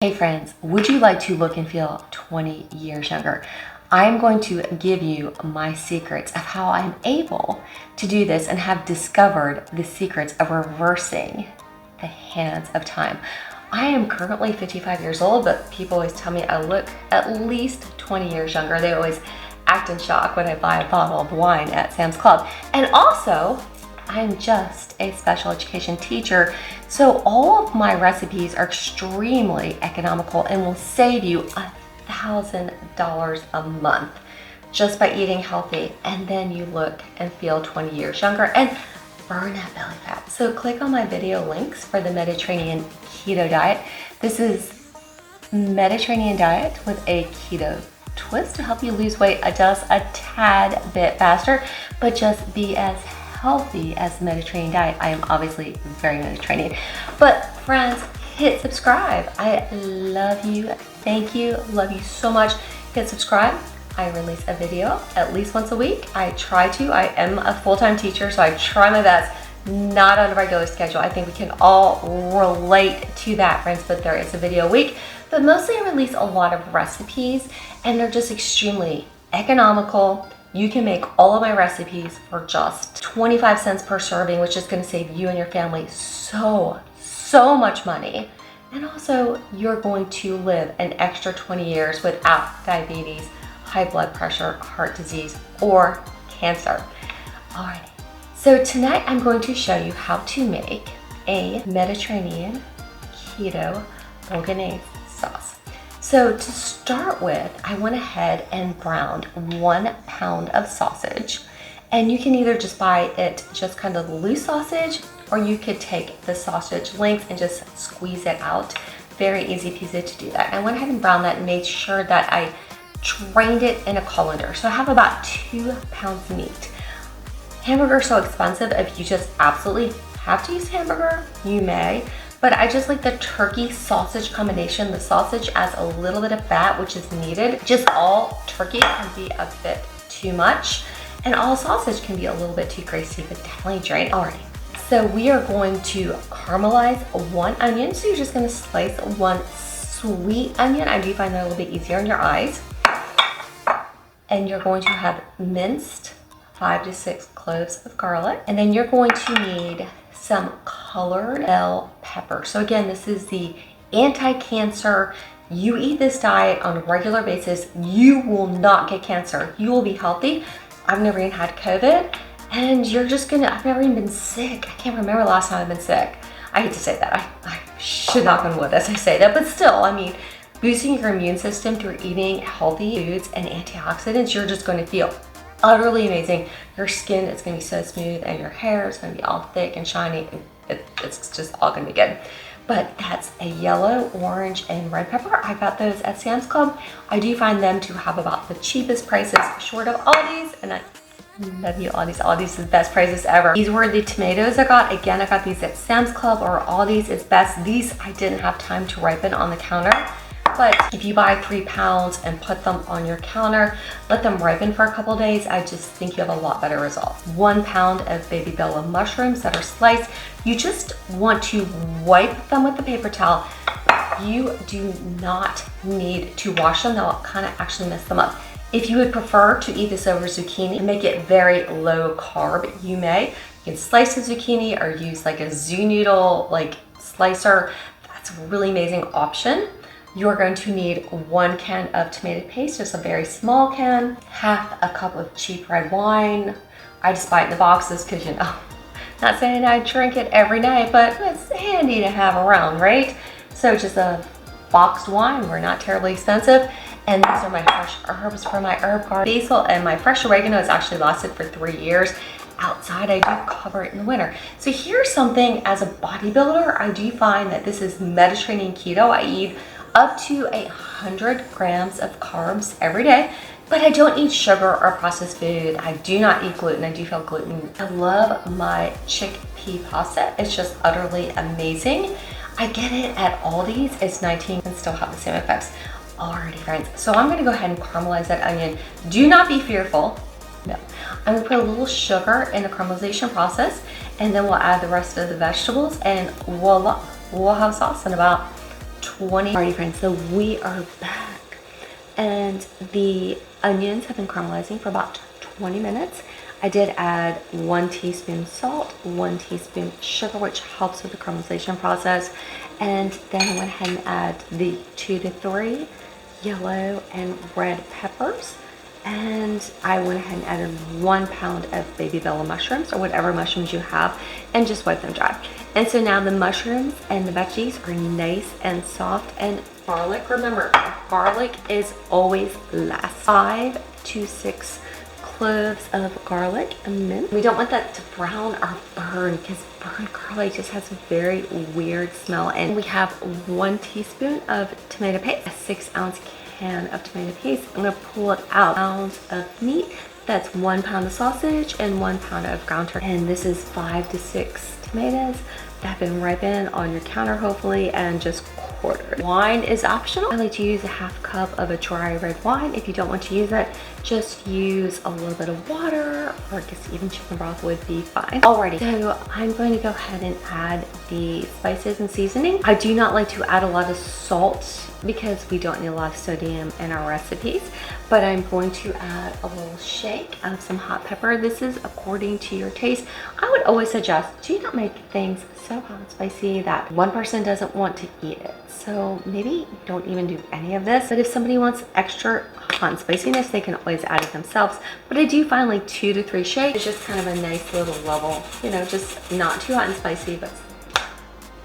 Hey friends, would you like to look and feel 20 years younger? I'm going to give you my secrets of how I'm able to do this and have discovered the secrets of reversing the hands of time. I am currently 55 years old, but people always tell me I look at least 20 years younger. They always act in shock when I buy a bottle of wine at Sam's Club. And also, I'm just a special education teacher, so all of my recipes are extremely economical and will save you $1,000 a month just by eating healthy, and then you look and feel 20 years younger and burn that belly fat. So click on my video links for the Mediterranean Keto Diet. This is Mediterranean diet with a keto twist to help you lose weight just a tad bit faster, but just be as healthy as the Mediterranean diet. I am obviously very Mediterranean. But friends, hit subscribe. I love you. Thank you. Love you so much. Hit subscribe. I release a video at least once a week. I try to. I am a full-time teacher, so I try my best. Not on a regular schedule. I think we can all relate to that, friends, but there is a video a week. But mostly I release a lot of recipes, and they're just extremely economical. You can make all of my recipes for just 25 cents per serving, which is going to save you and your family so much money. And also, you're going to live an extra 20 years without diabetes, high blood pressure, heart disease, or cancer. Alrighty. So tonight I'm going to show you how to make a Mediterranean keto Bolognese sauce. So to start with, I went ahead and browned 1 pound of sausage, and you can either just buy it just kind of loose sausage, or you could take the sausage length and just squeeze it out. Very easy peasy to do that. I went ahead and browned that and made sure that I drained it in a colander. So I have about 2 pounds of meat. Hamburger are so expensive. If you just absolutely have to use hamburger, you may. But I just like the turkey sausage combination. The sausage adds a little bit of fat, which is needed. Just all turkey can be a bit too much, and all sausage can be a little bit too greasy, but definitely drain. Alrighty, so we are going to caramelize 1 onion. So you're just gonna slice 1 sweet onion. I do find that a little bit easier on your eyes. And you're going to have minced 5 to 6 cloves of garlic. And then you're going to need some colored bell pepper. So again, this is the anti-cancer. You eat this diet on a regular basis, you will not get cancer. You will be healthy. I've never even had COVID, and I've never even been sick. I can't remember the last time I've been sick. I hate to say that. I should knock on wood as I say that, but still, I mean, boosting your immune system through eating healthy foods and antioxidants, you're just going to feel utterly amazing. Your skin is going to be so smooth, and your hair is going to be all thick and shiny. It's just all going to be good. But that's a yellow, orange, and red pepper. I got those at Sam's Club. I do find them to have about the cheapest prices short of Aldi's, and I love you, Aldi's. Aldi's is the best prices ever. These were the tomatoes I got. Again, I got these at Sam's Club, or Aldi's is best. These I didn't have time to ripen on the counter. But if you buy 3 pounds and put them on your counter, let them ripen for a couple days, I just think you have a lot better results. 1 pound of baby bella mushrooms that are sliced. You just want to wipe them with the paper towel. You do not need to wash them. They'll kind of actually mess them up. If you would prefer to eat this over zucchini and make it very low carb, you may. You can slice the zucchini or use like a zoo noodle slicer. That's a really amazing option. You're going to need 1 can of tomato paste, just a very small can, half a cup of cheap red wine. I just buy it in the boxes because, you know, not saying I drink it every night, but it's handy to have around, right? So just a boxed wine. We're not terribly expensive. And these are my fresh herbs from my herb garden. Basil and my fresh oregano has actually lasted for 3 years. Outside, I do cover it in the winter. So here's something, as a bodybuilder, I do find that this is Mediterranean keto. I eat up to 100 grams of carbs every day, but I don't eat sugar or processed food. I do not eat gluten. I do feel gluten. I love my chickpea pasta. It's just utterly amazing. I get it at Aldi's. It's 19 and still have the same effects. Alrighty, friends. So I'm gonna go ahead and caramelize that onion. Do not be fearful. No. I'm gonna put a little sugar in the caramelization process, and then we'll add the rest of the vegetables, and voila, we'll have sauce in about 20. Alrighty friends, so we are back. And the onions have been caramelizing for about 20 minutes. I did add 1 teaspoon salt, 1 teaspoon sugar, which helps with the caramelization process. And then I went ahead and add the 2 to 3 yellow and red peppers. And I went ahead and added 1 pound of baby bella mushrooms, or whatever mushrooms you have, and just wipe them dry. And so now the mushrooms and the veggies are nice and soft. And garlic, remember, garlic is always last. 5 to 6 cloves of garlic and mint. We don't want that to brown or burn, because burned garlic just has a very weird smell. And we have 1 teaspoon of tomato paste, a 6-ounce can of tomato paste. I'm gonna pull it out. Pounds of meat. That's 1 pound of sausage and 1 pound of ground turkey. And this is 5 to 6 tomatoes that have been ripened on your counter, hopefully, and just quartered. Wine is optional. I like to use a 1/2 cup of a dry red wine. If you don't want to use it, just use a little bit of water, or I guess even chicken broth would be fine. Alrighty, so I'm going to go ahead and add the spices and seasoning. I do not like to add a lot of salt because we don't need a lot of sodium in our recipes, but I'm going to add a little shake of some hot pepper. This is according to your taste. I would always suggest do not make things so hot and spicy that one person doesn't want to eat it. So maybe don't even do any of this. But if somebody wants extra hot and spiciness, they can always add it themselves. But I do find like 2 to 3 shakes is just kind of a nice little level, you know, just not too hot and spicy, but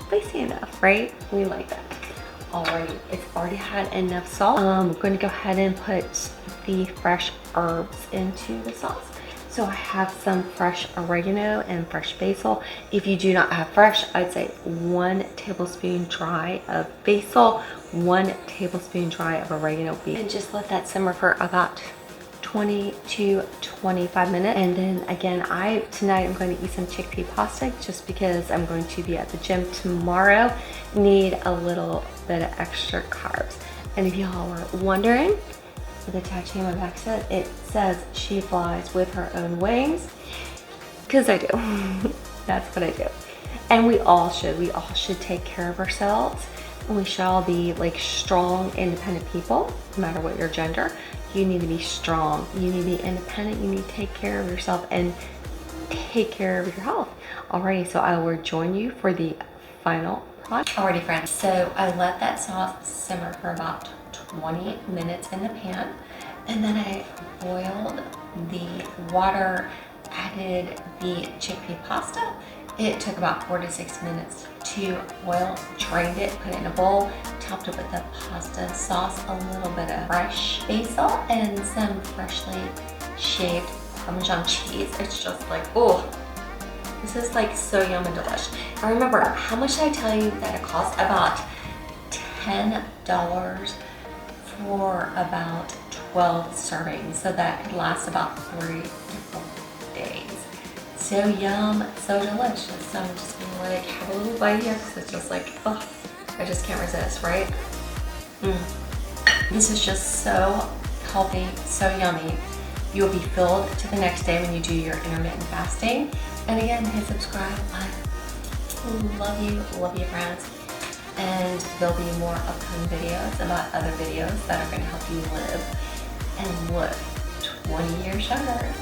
spicy enough, right? We like that. Alrighty, it's already had enough salt. I'm going to go ahead and put the fresh herbs into the sauce. So I have some fresh oregano and fresh basil. If you do not have fresh, I'd say 1 tablespoon dry of basil, 1 tablespoon dry of oregano. And just let that simmer for about 20 to 25 minutes. And then again, tonight I'm going to eat some chickpea pasta just because I'm going to be at the gym tomorrow. Need a little bit of extra carbs. And if y'all were wondering, the tattoo on my back said, it says she flies with her own wings, because I do. That's what I do. And we all should take care of ourselves, and we shall be like strong, independent people. No matter what your gender, you need to be strong, you need to be independent, you need to take care of yourself and take care of your health. Alrighty, so I will join you for the final product. Alrighty friends, so I let that sauce simmer for about 20 minutes in the pan, and then I boiled the water, added the chickpea pasta. It took about 4 to 6 minutes to boil, drained it, put it in a bowl, topped it with the pasta sauce, a little bit of fresh basil, and some freshly shaved Parmesan cheese. It's just like, oh, this is like so yum and delish. I remember, how much did I tell you that it cost? About $10 for about 12 servings, so that could last about 3 to 4 days. So yum, so delicious. So I'm just gonna like have a little bite here, because it's just like, oh, I just can't resist, right? This is just so healthy, so yummy. You'll be filled to the next day when you do your intermittent fasting. And again, hit subscribe. I love you friends. And there'll be more upcoming videos about other videos that are going to help you live and look 20 years younger.